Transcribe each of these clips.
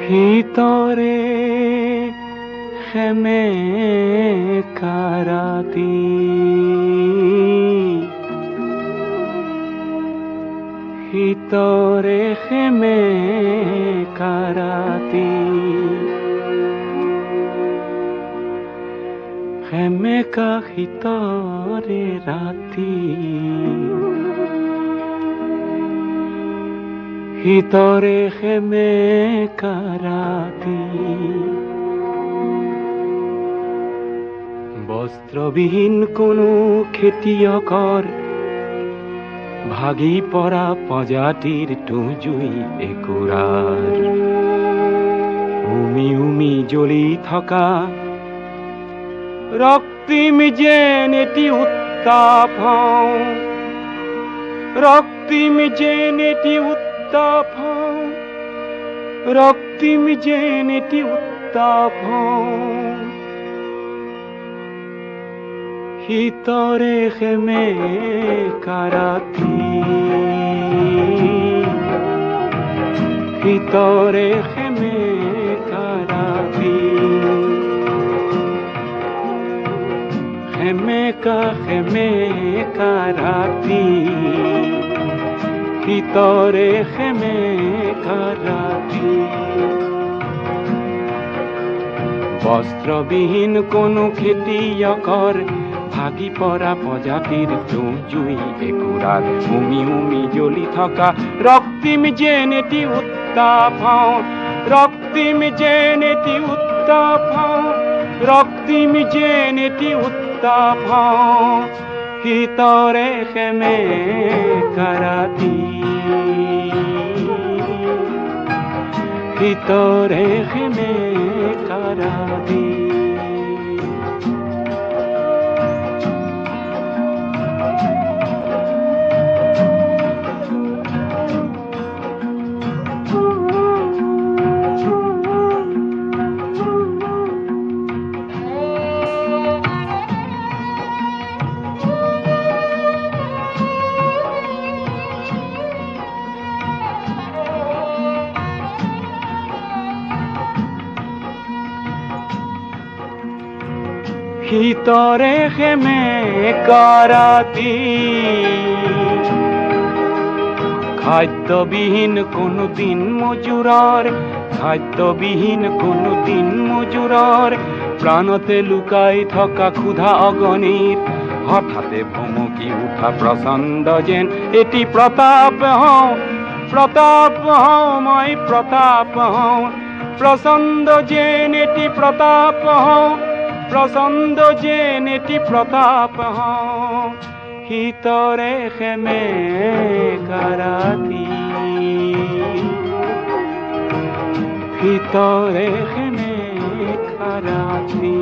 ভিতৰে খেমে কাৰাতি ভিতৰে খেমে কাৰাতি খেমে কা ভিতৰে ৰাতি ভিতৰে খেমে কাৰাতি বস্ত্ৰবিহীন কোনো খেতিয়কৰ ভাগি পৰা প্ৰজাতিৰ টুজুই একুৰাৰ উমি উমি জ্বলি থকা ৰক্তিম যেন এটি উত্তাপ ৰক্তিম যেন এটি উত্তাপ রক্তিম যেন এটি উত্তাপ ভিতরে খেমে কারাতি ভিতরে খেমে কারাতি খেমে কারাতি ভিতরে খেমে কারাতি বস্ত্রবিহীন কোনো খেতিয়কৰ ভাগি পৰা প্ৰজাতিৰ জুই একুৰাৰ উমি উমি জ্বলি থকা ৰক্তিম যেন এটি উত্তাপ ৰক্তিম যেন এটি উত্তাপ ৰক্তিম যেন এটি উত্তাপ ভিতৰে খেমে কাৰাতি ভিতৰে খেমে কাৰাতি ভিতৰে খেমে কাৰাতি খাদ্যবিহীন কোনো দিন মজুৰৰ খাদ্যবিহীন কোনো দিন মজুৰৰ প্ৰাণতে লুকাই থকা ক্ষুধা অগণিৰ হঠাতে ভমকি উঠা প্ৰচণ্ড যেন এটি প্ৰতাপ মই প্ৰতাপ প্ৰচণ্ড যেন এটি প্ৰতাপ প্ৰচণ্ড যেন এটি প্ৰতাপ ভিতৰে খেমে কাৰাতি ভিতৰে খেমে কাৰাতি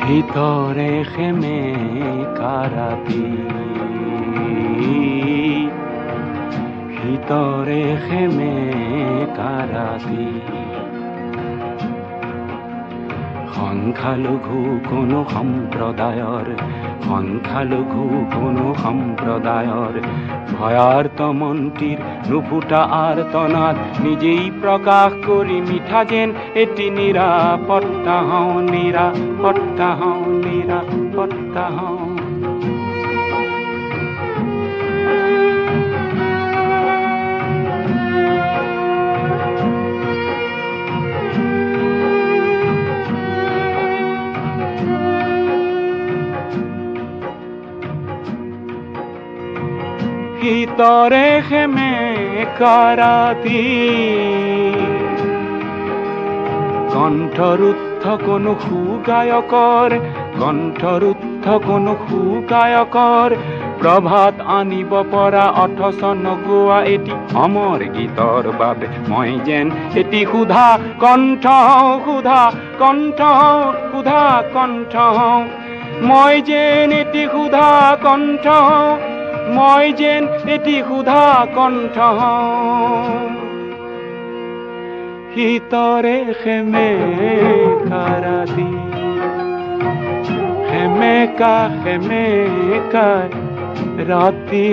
ভিতৰে খেমে কাৰাতি ভিতৰে খেমে কাৰাতি সংখ্যালঘু কোনো সম্প্ৰদায়ৰ ভয়াৰ্ত মন্ত্ৰীৰ নুফুটা আৰ্তনাদ নিজেই প্ৰকাশ কৰি মিঠা যেন এটি নিৰাপত্তা ভিতৰে খেমে কাৰাতি কণ্ঠৰুদ্ধ কোনো সুগায়কৰ প্ৰভাত আনিব পৰা অথচ নগোৱা এটি অমৰ গীতৰ বাবে মই যেন এটি ক্ষুধা কণ্ঠ মই যেন এটি ক্ষুধা কণ্ঠ মই যেন এটি ক্ষুধা কণ্ঠ শীতৰে সেমেকা ৰাতি সেমেকা ৰাতি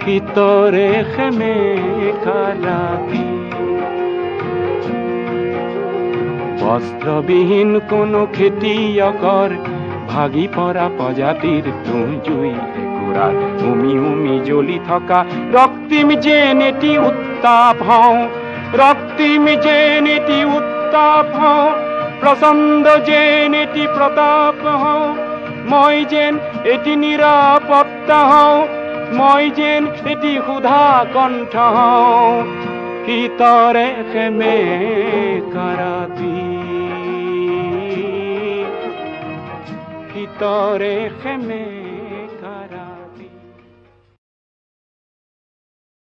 শীতৰে সেমেকা ৰাতি বস্ত্ৰবিহীন কোনো খেতিয়কৰ ভাগি পৰা প্ৰজাতিৰ তুঁহজুই একুৰাত উমি জ্বলি থকা ৰক্তিম যেন এটি উত্তাপ হওঁ ৰক্তিম যেন এটি উত্তাপ হওঁ প্ৰচণ্ড যেন এটি প্ৰতাপ হওঁ মই যেন এটি নিৰাপত্তা হওঁ মই যেন এটি ক্ষুধা কণ্ঠ হওঁ শীতৰে সেমেকা ৰাতি শীতৰে সেমেকা